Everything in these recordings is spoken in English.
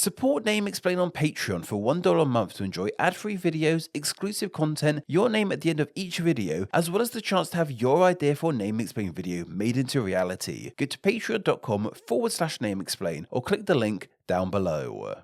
Support Name Explain on Patreon for $1 a month to enjoy ad-free videos, exclusive content, your name at the end of each video, as well as the chance to have your idea for a Name Explain video made into reality. Go to patreon.com/Name Explain or click the link down below.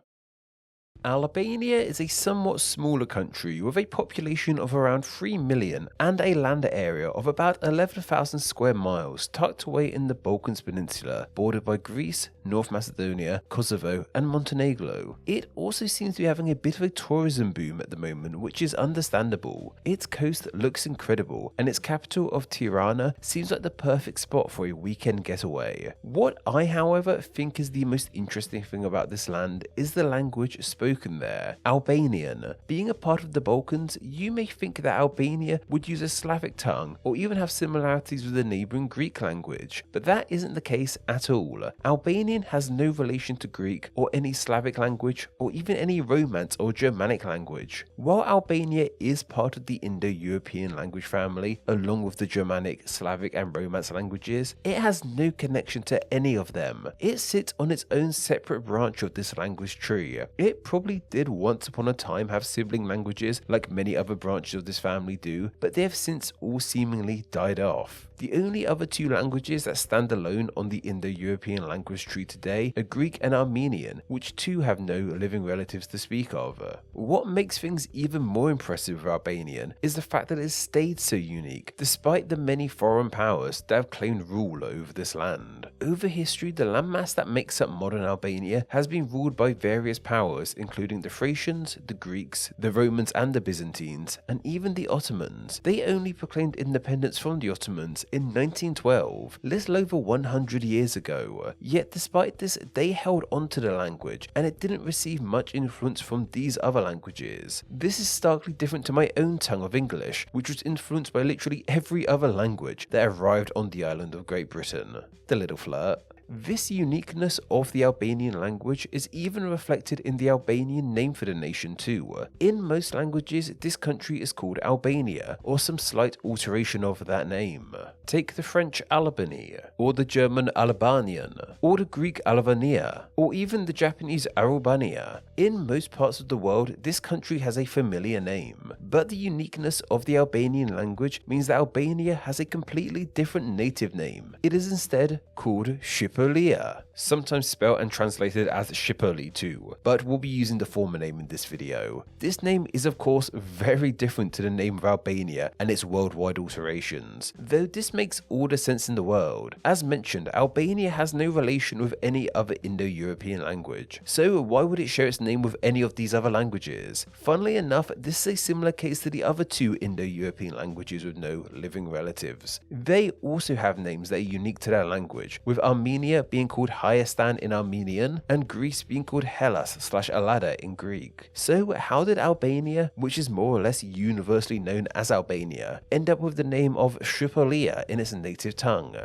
Albania is a somewhat smaller country with a population of around 3 million and a land area of about 11,000 square miles tucked away in the Balkans Peninsula, bordered by Greece, North Macedonia, Kosovo and Montenegro. It also seems to be having a bit of a tourism boom at the moment, which is understandable. Its coast looks incredible and its capital of Tirana seems like the perfect spot for a weekend getaway. What I, however, think is the most interesting thing about this land is the language spoken there, Albanian. Being a part of the Balkans, you may think that Albania would use a Slavic tongue or even have similarities with the neighbouring Greek language, but that isn't the case at all. Albanian has no relation to Greek or any Slavic language or even any Romance or Germanic language. While Albania is part of the Indo-European language family, along with the Germanic, Slavic and Romance languages, it has no connection to any of them. It sits on its own separate branch of this language tree. It probably did once upon a time have sibling languages like many other branches of this family do, but they have since all seemingly died off. The only other two languages that stand alone on the Indo-European language tree today are Greek and Armenian, which too have no living relatives to speak of. What makes things even more impressive with Albanian is the fact that it has stayed so unique, despite the many foreign powers that have claimed rule over this land. Over history, the landmass that makes up modern Albania has been ruled by various powers, including the Thracians, the Greeks, the Romans and the Byzantines, and even the Ottomans. They only proclaimed independence from the Ottomans in 1912, little over 100 years ago. Yet despite this, they held onto the language and it didn't receive much influence from these other languages. This is starkly different to my own tongue of English, which was influenced by literally every other language that arrived on the island of Great Britain. The little flirt. This uniqueness of the Albanian language is even reflected in the Albanian name for the nation too. In most languages, this country is called Albania, or some slight alteration of that name. Take the French Albany, or the German Albanian, or the Greek Albania, or even the Japanese Albania. In most parts of the world, this country has a familiar name, but the uniqueness of the Albanian language means that Albania has a completely different native name. It is instead called Shqiperia, sometimes spelled and translated as Shqipëri too, but we'll be using the former name in this video. This name is of course very different to the name of Albania and its worldwide alterations, though this makes all the sense in the world. As mentioned, Albania has no relation with any other Indo-European language, so why would it share its name with any of these other languages? Funnily enough, this is a similar case to the other two Indo-European languages with no living relatives. They also have names that are unique to their language, with Armenia being called Hayastan in Armenian and Greece being called Hellas/Alada in Greek. So how did Albania, which is more or less universally known as Albania, end up with the name of Shqiperia in its native tongue?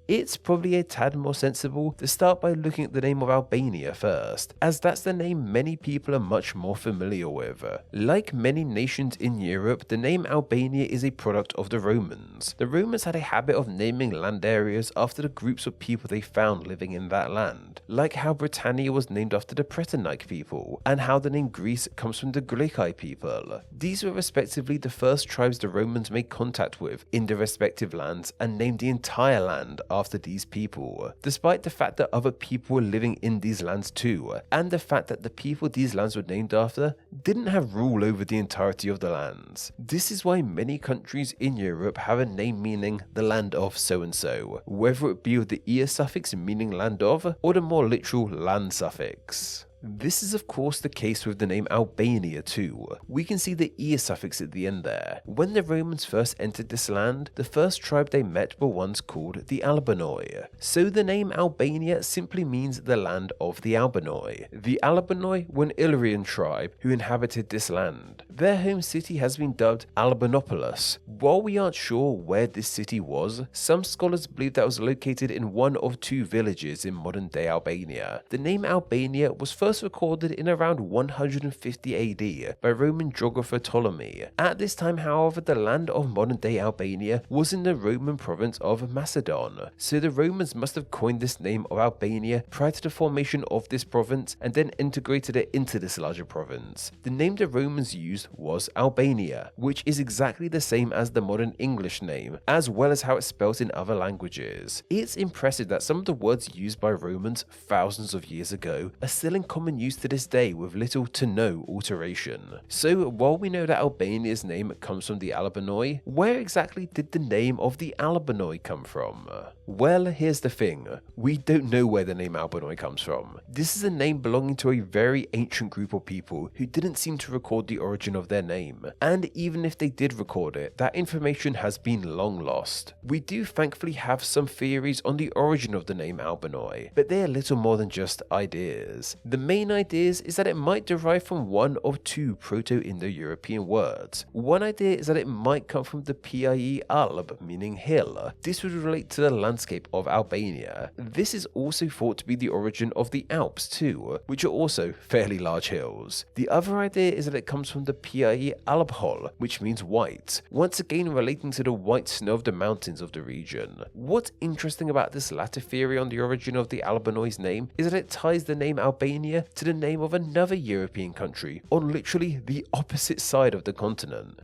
It's probably a tad more sensible to start by looking at the name of Albania first, as that's the name many people are much more familiar with. Like many nations in Europe, the name Albania is a product of the Romans. The Romans had a habit of naming land areas after the groups of people they found living in that land, like how Britannia was named after the Bretonnic people, and how the name Greece comes from the Greci people. These were respectively the first tribes the Romans made contact with in their respective lands and named the entire land after these people, despite the fact that other people were living in these lands too, and the fact that the people these lands were named after didn't have rule over the entirety of the lands. This is why many countries in Europe have a name meaning the land of so-and-so, whether it be with the ear suffix meaning land of, or the more literal land suffix. This is of course the case with the name Albania too. We can see the ear suffix at the end there. When the Romans first entered this land, the first tribe they met were ones called the Albanoi. So the name Albania simply means the land of the Albanoi. The Albanoi were an Illyrian tribe who inhabited this land. Their home city has been dubbed Albanopolis. While we aren't sure where this city was, some scholars believe that it was located in one of two villages in modern day Albania. The name Albania was first first recorded in around 150 AD by Roman geographer Ptolemy. At this time, however, the land of modern-day Albania was in the Roman province of Macedon, so the Romans must have coined this name of Albania prior to the formation of this province and then integrated it into this larger province. The name the Romans used was Albania, which is exactly the same as the modern English name, as well as how it's spelled in other languages. It's impressive that some of the words used by Romans thousands of years ago are still in common use to this day with little to no alteration. So while we know that Albania's name comes from the Albanoi, where exactly did the name of the Albanoi come from? Well, here's the thing, we don't know where the name Albanoi comes from. This is a name belonging to a very ancient group of people who didn't seem to record the origin of their name, and even if they did record it, that information has been long lost. We do thankfully have some theories on the origin of the name Albanoi, but they are little more than just ideas. The main ideas is that it might derive from one of two Proto-Indo-European words. One idea is that it might come from the PIE Alb, meaning hill. This would relate to the landscape of Albania. This is also thought to be the origin of the Alps too, which are also fairly large hills. The other idea is that it comes from the PIE Albhol, which means white, once again relating to the white snow of the mountains of the region. What's interesting about this latter theory on the origin of the Albanoi's name is that it ties the name Albania to the name of another European country on literally the opposite side of the continent.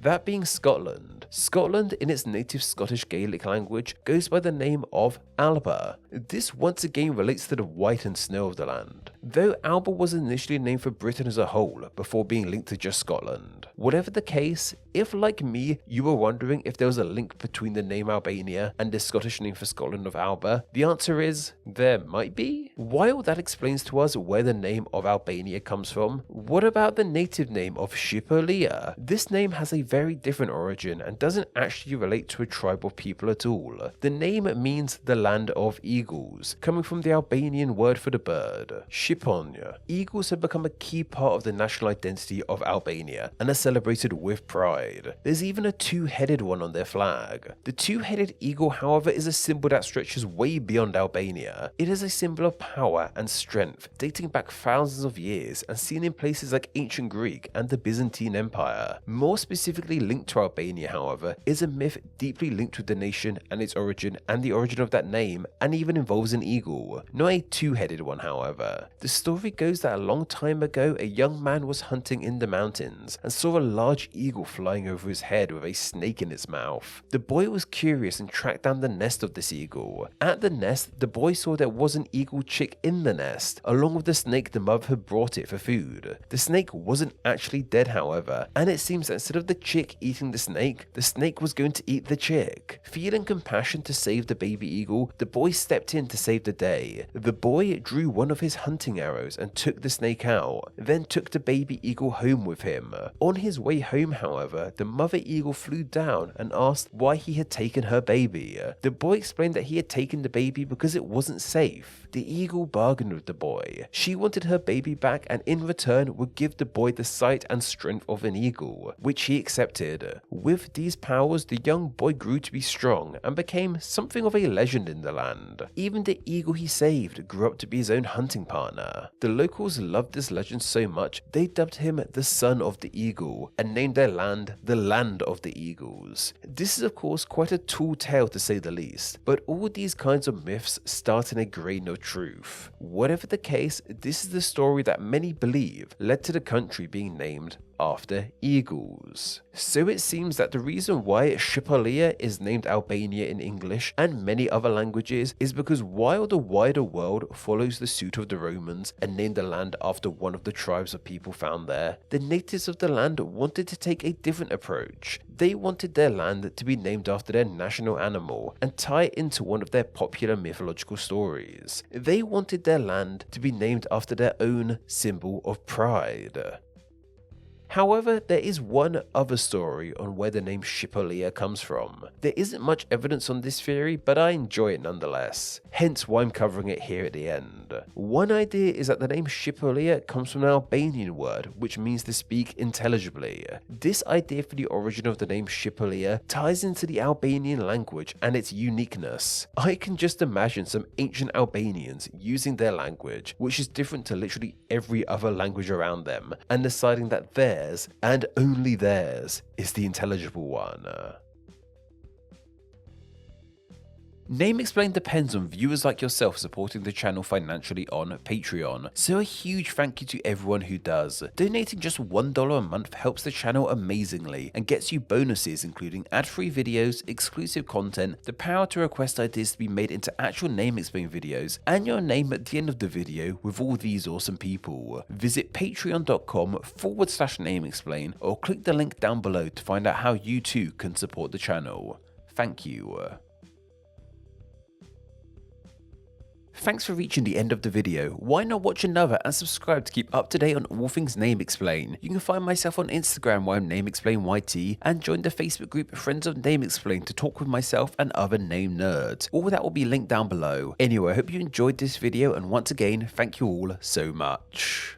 That being Scotland. Scotland, in its native Scottish Gaelic language, goes by the name of Alba. This once again relates to the white and snow of the land, though Alba was initially named for Britain as a whole before being linked to just Scotland. Whatever the case, if like me, you were wondering if there was a link between the name Albania and the Scottish name for Scotland of Alba, the answer is, there might be. While that explains to us where the name of Albania comes from, what about the native name of Shqiperia? This name has a very different origin and doesn't actually relate to a tribe of people at all. The name means the land of eagles, coming from the Albanian word for the bird, Shqiponja. Eagles have become a key part of the national identity of Albania and are celebrated with pride. There's even a two-headed one on their flag. The two-headed eagle, however, is a symbol that stretches way beyond Albania. It is a symbol of power and strength, dating back thousands of years and seen in places like ancient Greek and the Byzantine Empire. More specifically linked to Albania, however, is a myth deeply linked with the nation and its origin and the origin of that name, and even involves an eagle. Not a two-headed one, however. The story goes that a long time ago, a young man was hunting in the mountains and saw a large eagle flying over his head with a snake in its mouth. The boy was curious and tracked down the nest of this eagle. At the nest, the boy saw there was an eagle chick in the nest, along with the snake the mother had brought it for food. The snake wasn't actually dead, however, and it seems that instead of the chick eating the snake was going to eat the chick. Feeling compassion to save the baby eagle, the boy stepped in to save the day. The boy drew one of his hunting arrows and took the snake out, then took the baby eagle home with him. On his way home, however, the mother eagle flew down and asked why he had taken her baby. The boy explained that he had taken the baby because it wasn't safe. The eagle bargained with the boy. She wanted her baby back and in return would give the boy the sight and strength of an eagle, which he accepted. With these powers, the young boy grew to be strong and became something of a legend in the land. Even the eagle he saved grew up to be his own hunting partner. The locals loved this legend so much, they dubbed him the son of the eagle and named their land the Land of the Eagles. This is of course quite a tall tale to say the least, but all these kinds of myths start in a grain of truth. Whatever the case, this is the story that many believe led to the country being named after eagles. So it seems that the reason why Shqiperia is named Albania in English and many other languages is because while the wider world follows the suit of the Romans and named the land after one of the tribes of people found there, the natives of the land wanted to take a different approach. They wanted their land to be named after their national animal and tie it into one of their popular mythological stories. They wanted their land to be named after their own symbol of pride. However, there is one other story on where the name Shqipëria comes from. There isn't much evidence on this theory, but I enjoy it nonetheless, hence why I'm covering it here at the end. One idea is that the name Shqipëria comes from an Albanian word which means to speak intelligibly. This idea for the origin of the name Shqipëria ties into the Albanian language and its uniqueness. I can just imagine some ancient Albanians using their language, which is different to literally every other language around them, and deciding that theirs, and only theirs, is the intelligible one. Name Explain depends on viewers like yourself supporting the channel financially on Patreon, so a huge thank you to everyone who does. Donating just $1 a month helps the channel amazingly and gets you bonuses including ad-free videos, exclusive content, the power to request ideas to be made into actual Name Explain videos, and your name at the end of the video with all these awesome people. Visit patreon.com/nameexplain or click the link down below to find out how you too can support the channel. Thank you. Thanks for reaching the end of the video. Why not watch another and subscribe to keep up to date on all things Name Explain. You can find myself on Instagram where I'm Name Explain YT, and join the Facebook group Friends of Name Explain to talk with myself and other name nerds. All that will be linked down below. Anyway, I hope you enjoyed this video, and once again, thank you all so much.